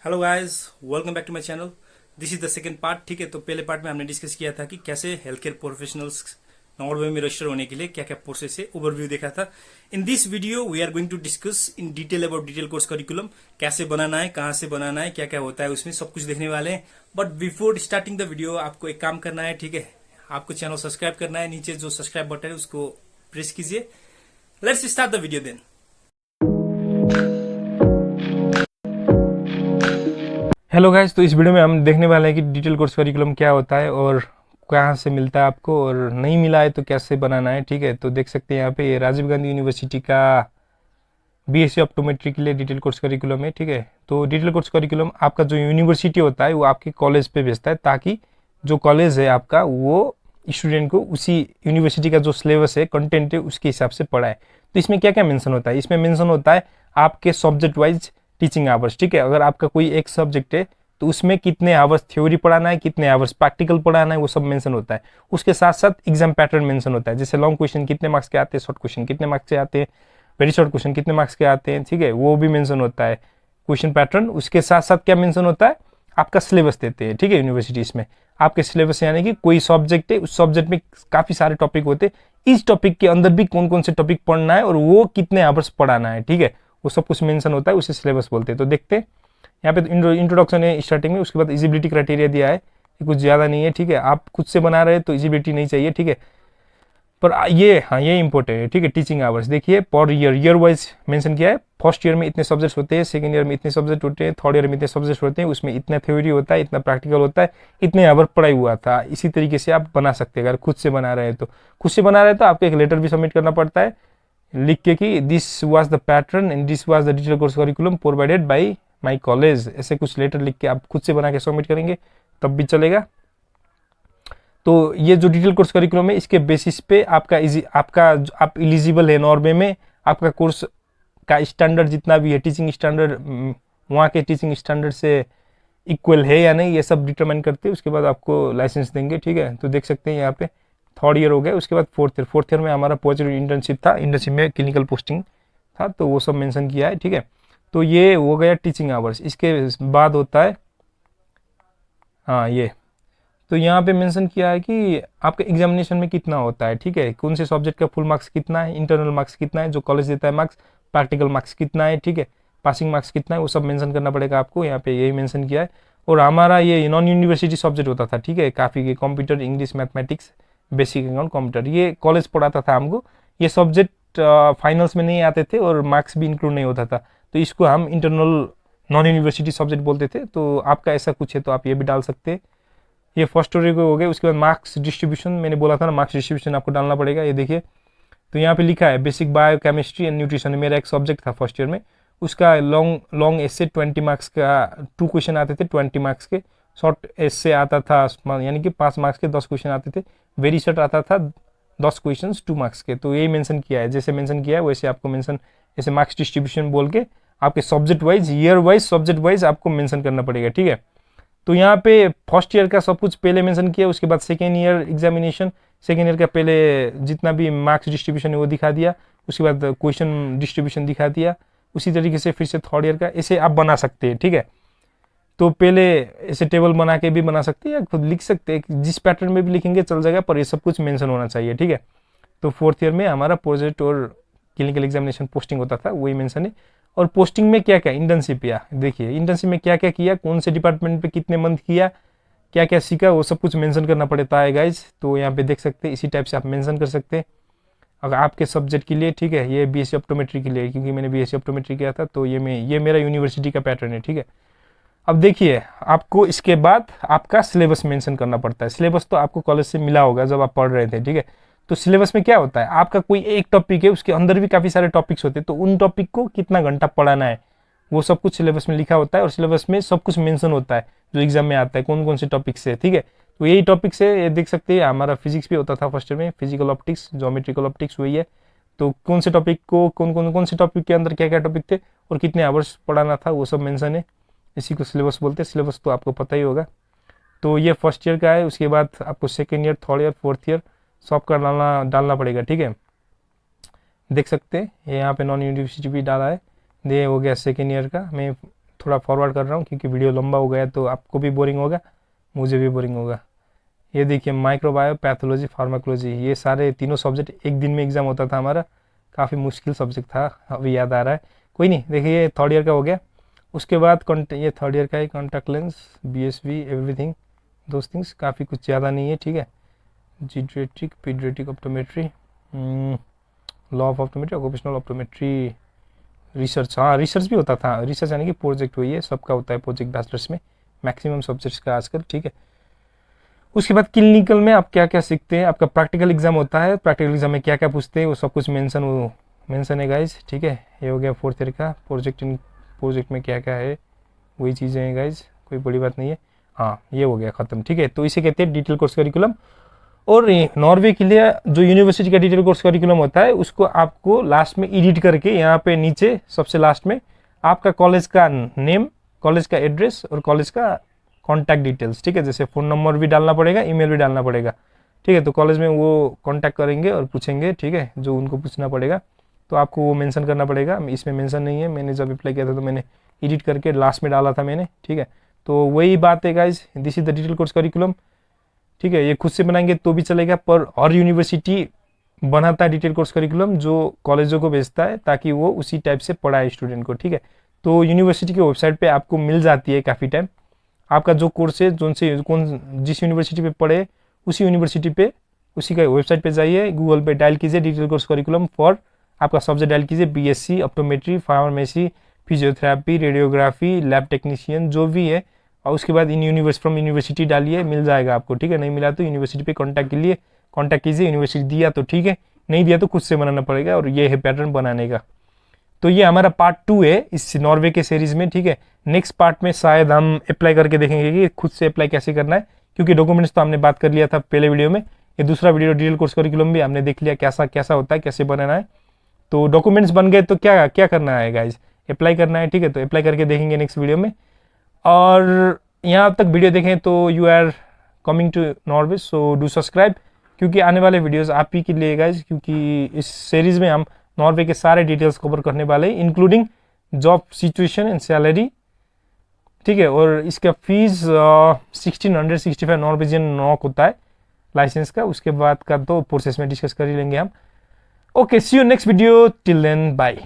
Hello guys, welcome back to my channel. This is the second part. ठीक है, तो पहले पार्ट में हमने डिस्कस किया था कि कैसे हेल्थ केयर प्रोफेशनल्स नॉर्वे में रजिस्टर होने के लिए क्या क्या प्रोसेस है, ओवरव्यू देखा था। In this video we are going to discuss in detail about detail course curriculum, कैसे बनाना है, कहाँ से बनाना है, क्या क्या होता है उसमें, सब कुछ देखने वाले हैं। But before starting the video आपको एक काम करना है, ठीक है। आपको चैनल सब्सक्राइब करना है, नीचे जो सब्सक्राइब बटन है उसको प्रेस कीजिए। Let's start the video then. Hello guys, तो इस वीडियो में हम देखने वाले हैं कि डिटेल कोर्स करिकुलम क्या होता है और कहाँ से मिलता है आपको, और नहीं मिला है तो कैसे बनाना है। ठीक है, तो देख सकते हैं यहाँ पे ये राजीव गांधी यूनिवर्सिटी का बीएससी ऑप्टोमेट्री के लिए डिटेल कोर्स करिकुलम है। ठीक है, तो डिटेल कोर्स करिकुलम आपका जो यूनिवर्सिटी होता है वो आपके कॉलेज पे भेजता है, ताकि जो कॉलेज है आपका वो स्टूडेंट को उसी यूनिवर्सिटी का जो सिलेबस है, कंटेंट है, उसके हिसाब से पढ़ाए। तो इसमें क्या क्या मेंशन होता है, इसमें मेंशन होता है आपके सब्जेक्ट वाइज टीचिंग आवर्स। ठीक है, अगर आपका कोई एक सब्जेक्ट है तो उसमें कितने आवर्स थ्योरी पढ़ाना है, कितने आवर्स प्रैक्टिकल पढ़ाना है, वो सब मेंशन होता है। उसके साथ साथ एग्जाम पैटर्न मेंशन होता है, जैसे लॉन्ग क्वेश्चन कितने मार्क्स के आते हैं, शॉर्ट क्वेश्चन कितने मार्क्स के आते हैं, वेरी शॉर्ट क्वेश्चन कितने मार्क्स के आते हैं। ठीक है, वो भी मेंशन होता है, क्वेश्चन पैटर्न। उसके साथ साथ क्या मेंशन होता है, आपका सिलेबस देते हैं। ठीक है, यूनिवर्सिटी इसमें आपके सिलेबस यानी कि कोई सब्जेक्ट है, उस सब्जेक्ट में काफी सारे टॉपिक होते हैं, इस टॉपिक के अंदर भी कौन कौन से टॉपिक पढ़ना है और वो कितने आवर्स पढ़ाना है। ठीक है, वो सब कुछ मेंशन होता है, उसे सिलेबस बोलते हैं। तो देखते हैं, यहाँ पे इंट्रोडक्शन है स्टार्टिंग में, उसके बाद इजिबिलिटी क्राइटेरिया दिया है, कुछ ज़्यादा नहीं है। ठीक है, आप खुद से बना रहे हैं तो इजिबिलिटी नहीं चाहिए। ठीक है, पर ये, हाँ, ये इंपॉर्टेंट है। ठीक है, टीचिंग आवर्स देखिए, पर ईयर वाइज मेंशन किया है। फर्स्ट ईयर में इतने सब्जेक्ट्स होते हैं, सेकंड ईयर में इतने सब्जेक्ट होते हैं, थर्ड ईयर में इतने सब्जेक्ट्स होते हैं, उसमें इतना थ्योरी होता है, इतना प्रैक्टिकल होता है, इतने आवर पढ़ाई हुआ था। इसी तरीके से आप बना सकते हैं। अगर खुद से बना रहे हैं तो खुद से बना रहे हैं तो आपको एक लेटर भी सबमिट करना पड़ता है, लिख के कि this was the pattern and this was the detail course curriculum provided by my college. ऐसे कुछ लेटर लिख के आप खुद से बना के सबमिट करेंगे तब भी चलेगा। तो ये जो डिटेल कोर्स करिकुलम है, इसके बेसिस पे आपका आप इलिजिबल है नॉर्वे में। आपका कोर्स का स्टैंडर्ड जितना भी है, टीचिंग स्टैंडर्ड वहाँ के टीचिंग स्टैंडर्ड से इक्वल है या नहीं, ये सब डिटरमाइन करते हैं। उसके बाद आपको लाइसेंस देंगे। ठीक है, तो देख सकते हैं यहाँ पे थर्ड ईयर हो गया, उसके बाद फोर्थ ईयर में हमारा पॉजिटिव इंटर्नशिप था, इंटर्नशिप में क्लिनिकल पोस्टिंग था, तो वो सब मेंशन किया है। ठीक है, तो ये हो गया टीचिंग आवर्स। इसके बाद होता है, हाँ, ये तो यहाँ पे मेंशन किया है कि आपके एग्जामिनेशन में कितना होता है। ठीक है, कौन से सब्जेक्ट का फुल मार्क्स कितना है, इंटरनल मार्क्स कितना है जो कॉलेज देता है मार्क्स, प्रैक्टिकल मार्क्स कितना है, ठीक है, पासिंग मार्क्स कितना है, वो सब मेंशन करना पड़ेगा आपको। यहाँ पे यही मेंशन किया है। और हमारा ये नॉन यूनिवर्सिटी सब्जेक्ट होता था। ठीक है, काफ़ी computer, English, mathematics, basic account, computer, ये कॉलेज पढ़ाता था हमको। ये सब्जेक्ट फाइनल्स में नहीं आते थे और मार्क्स भी इंक्लूड नहीं होता था, तो इसको हम इंटरनल नॉन यूनिवर्सिटी सब्जेक्ट बोलते थे। तो आपका ऐसा कुछ है तो आप ये भी डाल सकते हैं। ये फर्स्ट स्टोरी को हो गया। उसके बाद मार्क्स डिस्ट्रीब्यूशन, मैंने बोला था ना, मार्क्स डिस्ट्रीब्यूशन आपको डालना पड़ेगा। ये देखिए, तो यहाँ पे लिखा है basic bio chemistry and nutrition, मेरा एक सब्जेक्ट था फर्स्ट ईयर में, उसका लॉन्ग लॉन्ग एसे 20 मार्क्स का 2 क्वेश्चन आते थे, 20 मार्क्स के। शॉर्ट एसे आता था, यानी कि 5 मार्क्स के 10 क्वेश्चन आते थे। वेरी शॉर्ट आता था 10 क्वेश्चन 2 मार्क्स के। तो यही मेंशन किया है, जैसे मेंशन किया है वैसे आपको मेंशन, ऐसे मार्क्स डिस्ट्रीब्यूशन बोल के आपके subject wise, year wise, subject wise आपको मेंशन करना पड़ेगा। ठीक है, तो यहाँ पे फर्स्ट ईयर का सब कुछ पहले मेंशन किया, उसके बाद second year examination, second year का पहले जितना भी मार्क्स डिस्ट्रीब्यूशन है वो दिखा दिया, उसके बाद क्वेश्चन डिस्ट्रीब्यूशन दिखा दिया। उसी तरीके से फिर से थर्ड ईयर का ऐसे आप बना सकते हैं। ठीक है, तो पहले ऐसे टेबल बना के भी बना सकते हैं या खुद लिख सकते हैं, जिस पैटर्न में भी लिखेंगे चल जाएगा, पर ये सब कुछ मेंशन होना चाहिए। ठीक है, तो फोर्थ ईयर में हमारा प्रोजेक्ट और क्लिनिकल एग्जामिनेशन पोस्टिंग होता था, वही मेंशन है। और पोस्टिंग में क्या क्या इंटर्नशिप, या देखिए इंटर्नशिप में क्या क्या किया, कौन से डिपार्टमेंट पे कितने मंथ किया, क्या क्या सीखा, वो सब कुछ मेंशन करना पड़ता है गाइज। तो यहाँ पे देख सकते हैं, इसी टाइप से आप मेंशन कर सकते हैं अगर आपके सब्जेक्ट के लिए। ठीक है, ये बीएससी ऑप्टोमेट्री के लिए, क्योंकि मैंने बीएससी ऑप्टोमेट्री किया था, तो ये मेरा यूनिवर्सिटी का पैटर्न है। ठीक है, अब देखिए, आपको इसके बाद आपका सिलेबस मेंशन करना पड़ता है। सिलेबस तो आपको कॉलेज से मिला होगा जब आप पढ़ रहे थे। ठीक है, तो सिलेबस में क्या होता है, आपका कोई एक टॉपिक है, उसके अंदर भी काफ़ी सारे टॉपिक्स होते हैं, तो उन टॉपिक को कितना घंटा पढ़ाना है वो सब कुछ सिलेबस में लिखा होता है। और सिलेबस में सब कुछ मेंशन होता है जो एग्जाम में आता है, कौन कौन से टॉपिक से। ठीक है, तो यही टॉपिक से ये देख सकते हैं, हमारा फिजिक्स भी होता था फर्स्ट ईयर में, फिजिकल ऑप्टिक्स, ज्योमेट्रिकल ऑप्टिक्स, वही है। तो कौन से टॉपिक को, कौन से टॉपिक के अंदर क्या क्या टॉपिक थे और कितने आवर्स पढ़ाना था, वो सब मेंशन है। इसी को सिलेबस बोलते हैं। सिलेबस तो आपको पता ही होगा। तो ये फर्स्ट ईयर का है, उसके बाद आपको second year, third year, fourth year सबका डालना डालना पड़ेगा। ठीक है, देख सकते हैं ये यहाँ पे नॉन यूनिवर्सिटी भी डाला है। ये हो गया सेकेंड ईयर का। मैं थोड़ा फॉरवर्ड कर रहा हूँ क्योंकि वीडियो लंबा हो गया तो आपको भी बोरिंग होगा, मुझे भी बोरिंग होगा। ये देखिए माइक्रोबायो, पैथोलॉजी, फार्माकोलॉजी, ये सारे तीनों सब्जेक्ट एक दिन में एग्जाम होता था हमारा। काफ़ी मुश्किल सब्जेक्ट था, अभी याद आ रहा है। कोई नहीं, देखिए ये थर्ड ईयर का हो गया। उसके बाद ये थर्ड ईयर का है, contact lens, BSV, everything those things, काफ़ी कुछ ज़्यादा नहीं है, ठीक है। Geriatric, pediatric optometry, law of optometry, occupational optometry, research, हाँ रिसर्च भी होता था। रिसर्च यानी कि प्रोजेक्ट हुई है, सबका होता है प्रोजेक्ट बैचलर्स में, मैक्सिमम सब्जेक्ट्स का आजकल, ठीक है। उसके बाद क्लिनिकल में आप क्या क्या सीखते हैं, आपका प्रैक्टिकल एग्जाम होता है, प्रैक्टिकल एग्जाम में क्या क्या पूछते हैं वो सब कुछ मेंशन है गाइज, ठीक है। ये हो गया फोर्थ ईयर का। प्रोजेक्ट में क्या क्या है वही चीज़ें हैं गाइज, कोई बड़ी बात नहीं है। हाँ ये हो गया ख़त्म, ठीक है। तो इसे कहते हैं डिटेल कोर्स करिकुलम। और नॉर्वे के लिए जो यूनिवर्सिटी का डिटेल कोर्स करिकुलम होता है उसको आपको लास्ट में एडिट करके यहाँ पे नीचे सबसे लास्ट में आपका कॉलेज का नेम, कॉलेज का एड्रेस और कॉलेज का कॉन्टैक्ट डिटेल्स, ठीक है। जैसे फ़ोन नंबर भी डालना पड़ेगा, ईमेल भी डालना पड़ेगा, ठीक है। तो कॉलेज में वो कॉन्टैक्ट करेंगे और पूछेंगे, ठीक है, जो उनको पूछना पड़ेगा तो आपको वो मेंशन करना पड़ेगा। इसमें मेंशन नहीं है, मैंने जब अप्लाई किया था तो मैंने एडिट करके लास्ट में डाला था मैंने, ठीक है। तो वही बात है guys, this is the detail course curriculum, ठीक है। ये खुद से बनाएंगे तो भी चलेगा, पर हर यूनिवर्सिटी बनाता है डिटेल कोर्स करिकुलम जो कॉलेजों को भेजता है ताकि वो उसी टाइप से पढ़ाए स्टूडेंट को, ठीक है। तो यूनिवर्सिटी की वेबसाइट पे आपको मिल जाती है काफ़ी टाइम, आपका जो कोर्स है जिस यूनिवर्सिटी पे पढ़े उसी यूनिवर्सिटी पे, उसी का वेबसाइट पे जाइए, गूगल पे डायल कीजिए डिटेल कोर्स करिकुलम फॉर, आपका सब्जेक्ट डायल कीजिए BSc optometry, pharmacy, physiotherapy, radiography, lab technician, जो भी है। और उसके बाद फ्रॉम यूनिवर्सिटी डालिए, मिल जाएगा आपको, ठीक है। नहीं मिला तो यूनिवर्सिटी पे कॉन्टैक्ट कीजिए, यूनिवर्सिटी दिया तो ठीक है, नहीं दिया तो खुद से बनाना पड़ेगा। और ये है पैटर्न बनाने का। तो ये हमारा पार्ट 2 है इस नॉर्वे के सीरीज में, ठीक है। नेक्स्ट पार्ट में शायद हम अप्लाई करके देखेंगे कि खुद से अप्लाई कैसे करना है, क्योंकि डॉक्यूमेंट्स तो हमने बात कर लिया था पहले वीडियो में। ये दूसरा वीडियो डिटेल कोर्स करिकुलम भी हमने देख लिया कैसा कैसा होता है, कैसे बनाना है। तो डॉक्यूमेंट्स बन गए तो क्या क्या करना है गाइज, अप्लाई करना है, ठीक है। तो अप्लाई करके देखेंगे नेक्स्ट वीडियो में। और यहाँ तक वीडियो देखें तो you are coming to Norway, so do subscribe, क्योंकि आने वाले वीडियोस आप ही के लिए गाइज, क्योंकि इस सीरीज में हम नॉर्वे के सारे डिटेल्स कवर करने वाले हैं, including job situation and salary, ठीक है। और इसका फीस 1665 नॉर्वेजियन नॉक होता है लाइसेंस का। उसके बाद का तो प्रोसेस में डिस्कस कर ही लेंगे हम। Okay, see you next video, till then bye.